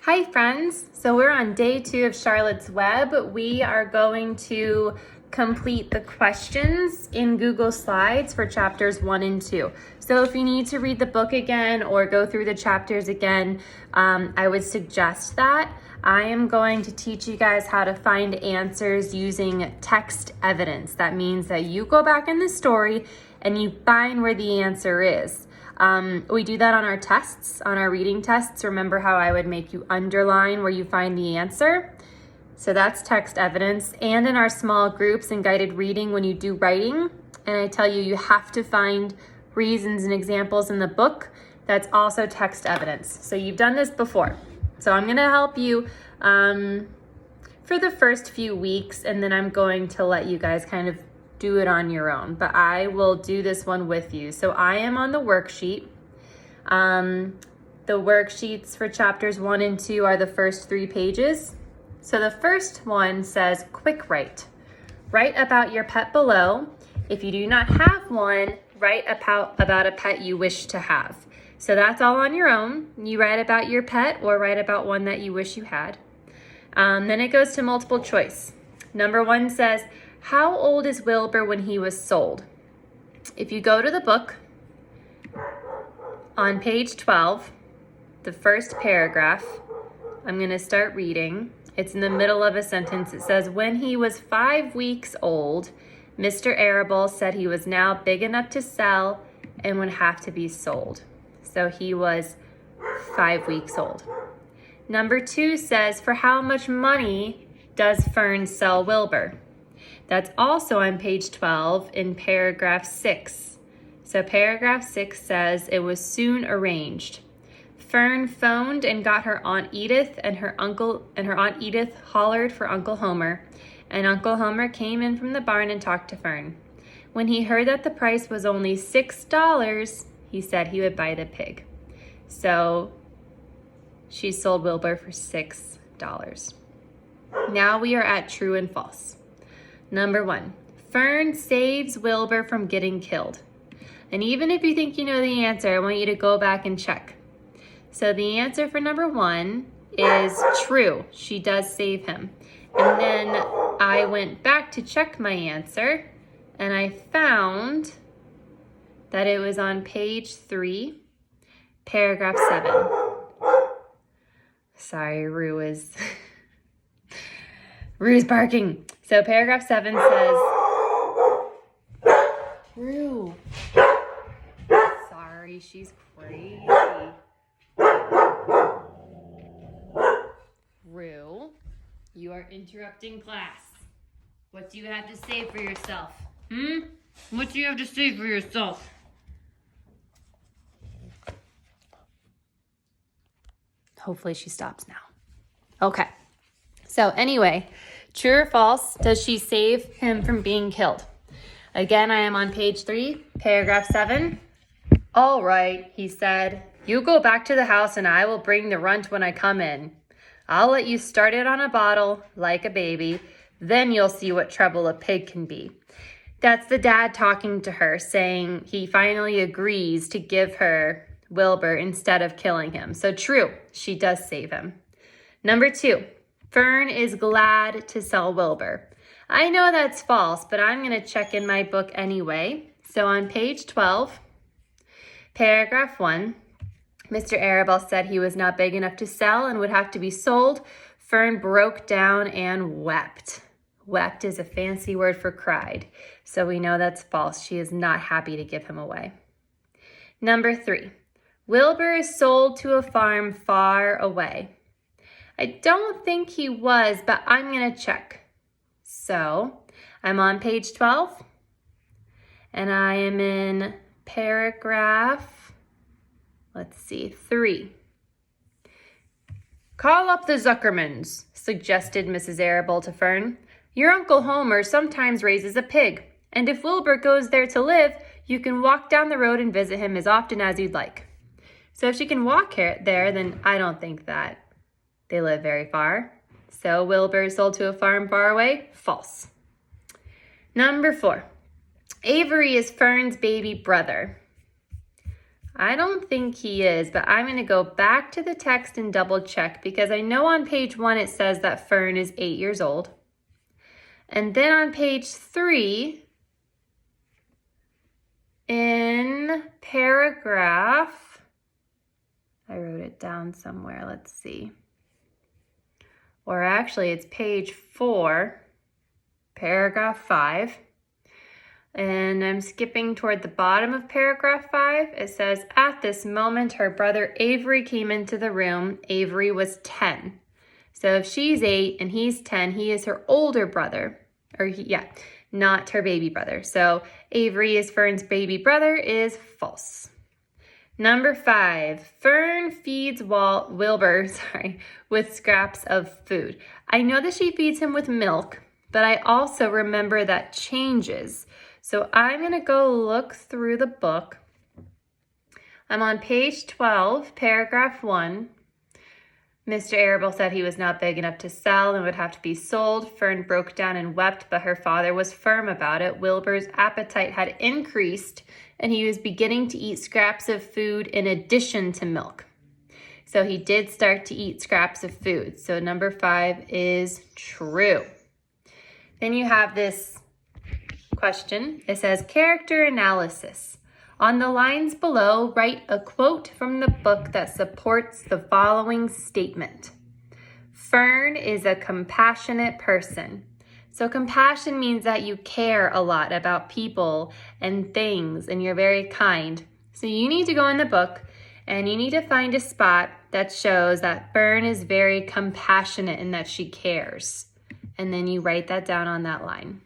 Hi friends, so we're on day 2 of Charlotte's Web. We are going to complete the questions in Google Slides for chapters 1 and 2. So if you need to read the book again or go through the chapters again, I would suggest that. I am going to teach you guys how to find answers using text evidence. That means that you go back in the story and you find where the answer is. We do that on our tests, on our reading tests. Remember how I would make you underline where you find the answer? So that's text evidence. And in our small groups and guided reading when you do writing, and I tell you, you have to find reasons and examples in the book, that's also text evidence. So you've done this before. So I'm gonna help you for the first few weeks, and then I'm going to let you guys kind of do it on your own, but I will do this one with you. So I am on the worksheet. The worksheets for chapters 1 and 2 are the first 3 pages. So the first one says quick write. Write about your pet below. If you do not have one, write about a pet you wish to have. So that's all on your own. You write about your pet or write about one that you wish you had. Then it goes to multiple choice. Number 1 says, how old is Wilbur when he was sold? If you go to the book, on page 12, the first paragraph, I'm going to start reading. It's in the middle of a sentence. It says, when he was 5 weeks old, Mr. Arable said he was now big enough to sell and would have to be sold. So he was 5 weeks old. Number 2 says, for how much money does Fern sell Wilbur? That's also on page 12 in paragraph 6. So paragraph 6 says, it was soon arranged. Fern phoned and got her Aunt Edith, and her Aunt Edith hollered for Uncle Homer, and Uncle Homer came in from the barn and talked to Fern. When he heard that the price was only $6, he said he would buy the pig. So she sold Wilbur for $6. Now we are at true and false. Number 1, Fern saves Wilbur from getting killed. And even if you think you know the answer, I want you to go back and check. So the answer for number 1 is true. She does save him. And then I went back to check my answer, and I found that it was on page 3, paragraph 7. Sorry, Rue's barking. So paragraph 7 says, Rue. Sorry, she's crazy. Rue, you are interrupting class. What do you have to say for yourself? What do you have to say for yourself? Hopefully she stops now. Okay. So anyway, true or false, does she save him from being killed? Again, I am on page 3, paragraph 7. All right, he said, you go back to the house and I will bring the runt when I come in. I'll let you start it on a bottle like a baby. Then you'll see what trouble a pig can be. That's the dad talking to her, saying he finally agrees to give her Wilbur instead of killing him. So true, she does save him. Number 2, Fern is glad to sell Wilbur. I know that's false, but I'm going to check in my book anyway. So on page 12, paragraph 1, Mr. Arable said he was not big enough to sell and would have to be sold. Fern broke down and wept. Wept is a fancy word for cried. So we know that's false. She is not happy to give him away. Number 3, Wilbur is sold to a farm far away. I don't think he was, but I'm going to check. So I'm on page 12, and I am in paragraph, 3. Call up the Zuckermans, suggested Mrs. Arable to Fern. Your Uncle Homer sometimes raises a pig, and if Wilbur goes there to live, you can walk down the road and visit him as often as you'd like. So if she can walk there, then I don't think that they live very far. So Wilbur is sold to a farm far away? False. Number 4, Avery is Fern's baby brother. I don't think he is, but I'm going to go back to the text and double check because I know on page 1 it says that Fern is 8 years old. And then on page 3, in paragraph, I wrote it down somewhere, let's see. Or actually it's page 4, paragraph 5. And I'm skipping toward the bottom of paragraph 5. It says, at this moment, her brother Avery came into the room. Avery was 10. So if she's 8 and he's 10, he is her older brother. Not her baby brother. So Avery is Fern's baby brother is false. Number 5, Fern feeds Wilbur with scraps of food. I know that she feeds him with milk, but I also remember that changes. So I'm going to go look through the book. I'm on page 12, paragraph 1. Mr. Arable said he was not big enough to sell and would have to be sold. Fern broke down and wept, but her father was firm about it. Wilbur's appetite had increased, and he was beginning to eat scraps of food in addition to milk. So he did start to eat scraps of food. So number 5 is true. Then you have this question. It says, character analysis. On the lines below, write a quote from the book that supports the following statement. Fern is a compassionate person. So compassion means that you care a lot about people and things, and you're very kind. So you need to go in the book and you need to find a spot that shows that Fern is very compassionate and that she cares. And then you write that down on that line.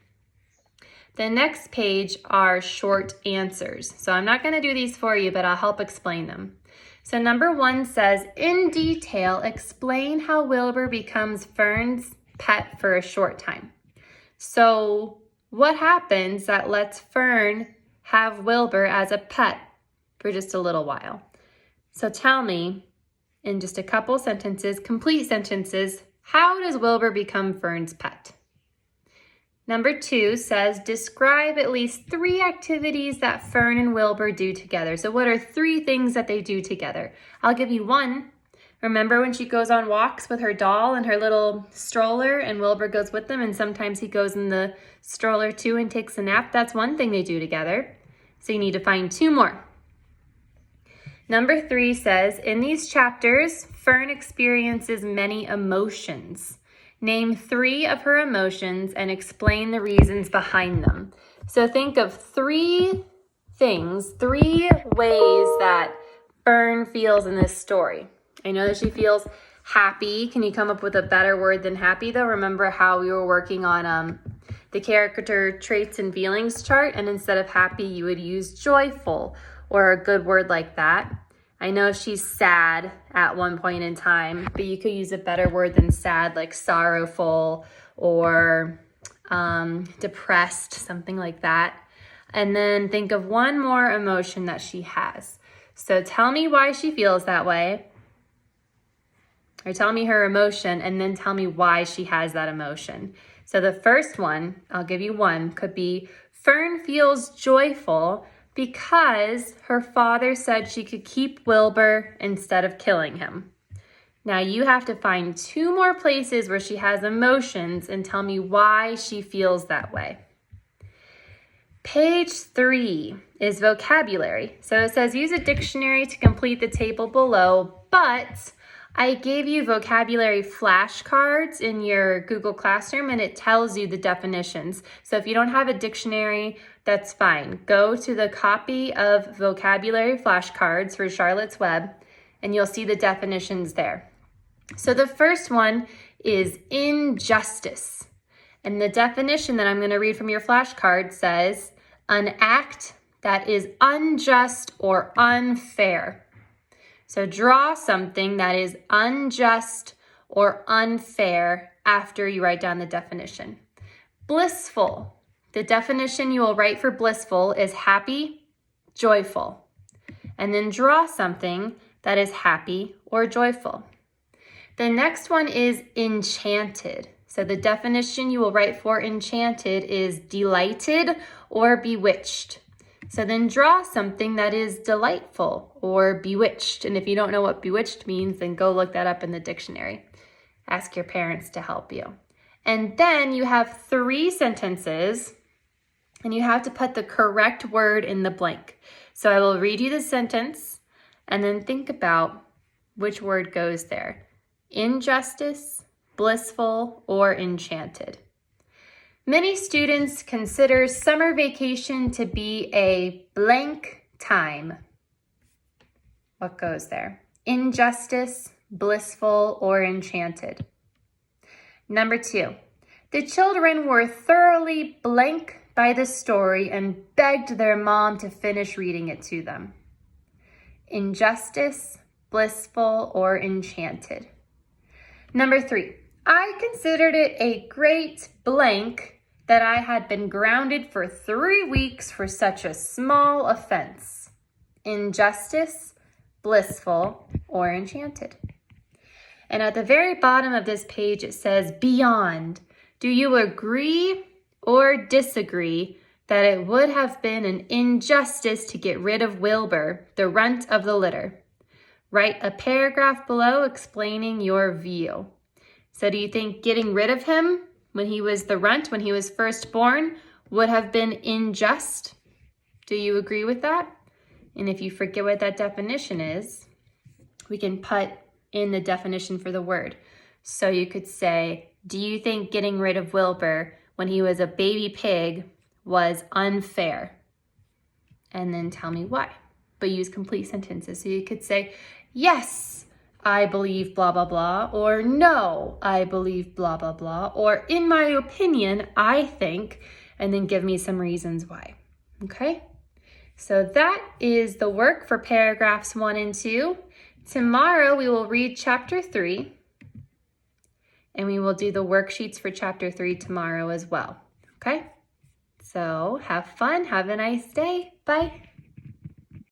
The next page are short answers. So I'm not going to do these for you, but I'll help explain them. So number 1 says, in detail, explain how Wilbur becomes Fern's pet for a short time. So what happens that lets Fern have Wilbur as a pet for just a little while? So tell me in just a couple sentences, complete sentences, how does Wilbur become Fern's pet? Number 2 says, describe at least 3 activities that Fern and Wilbur do together. So what are 3 things that they do together? I'll give you 1. Remember when she goes on walks with her doll and her little stroller and Wilbur goes with them, and sometimes he goes in the stroller too and takes a nap? That's 1 thing they do together. So you need to find 2 more. Number 3 says, in these chapters, Fern experiences many emotions. Name 3 of her emotions and explain the reasons behind them. So think of 3 things, 3 ways that Fern feels in this story. I know that she feels happy. Can you come up with a better word than happy though? Remember how we were working on the character traits and feelings chart, and instead of happy, you would use joyful or a good word like that. I know she's sad at one point in time, but you could use a better word than sad, like sorrowful or depressed, something like that. And then think of 1 more emotion that she has. So tell me why she feels that way, or tell me her emotion, and then tell me why she has that emotion. So the first one, I'll give you 1, could be Fern feels joyful because her father said she could keep Wilbur instead of killing him. Now you have to find 2 more places where she has emotions and tell me why she feels that way. Page 3 is vocabulary. So it says use a dictionary to complete the table below, but I gave you vocabulary flashcards in your Google Classroom and it tells you the definitions. So if you don't have a dictionary, that's fine. Go to the copy of vocabulary flashcards for Charlotte's Web and you'll see the definitions there. So the first one is injustice. And the definition that I'm going to read from your flashcard says an act that is unjust or unfair. So draw something that is unjust or unfair after you write down the definition. Blissful. The definition you will write for blissful is happy, joyful. And then draw something that is happy or joyful. The next one is enchanted. So the definition you will write for enchanted is delighted or bewitched. So then draw something that is delightful or bewitched. And if you don't know what bewitched means, then go look that up in the dictionary. Ask your parents to help you. And then you have 3 sentences, and you have to put the correct word in the blank. So I will read you the sentence, and then think about which word goes there. Injustice, blissful, or enchanted. Many students consider summer vacation to be a blank time. What goes there? Injustice, blissful, or enchanted. Number 2, the children were thoroughly blank by the story and begged their mom to finish reading it to them. Injustice, blissful, or enchanted. Number 3, I considered it a great blank that I had been grounded for 3 weeks for such a small offense. Injustice, blissful, or enchanted. And at the very bottom of this page, it says beyond. Do you agree or disagree that it would have been an injustice to get rid of Wilbur, the runt of the litter? Write a paragraph below explaining your view. So do you think getting rid of him when he was the runt, when he was first born, would have been unjust? Do you agree with that? And if you forget what that definition is, we can put in the definition for the word. So you could say, do you think getting rid of Wilbur when he was a baby pig was unfair? And then tell me why. But use complete sentences. So you could say, yes, I believe blah, blah, blah, or no, I believe blah, blah, blah, or in my opinion, I think, and then give me some reasons why. Okay? So that is the work for paragraphs 1 and 2. Tomorrow we will read chapter 3, and we will do the worksheets for chapter 3 tomorrow as well. Okay? So have fun. Have a nice day. Bye.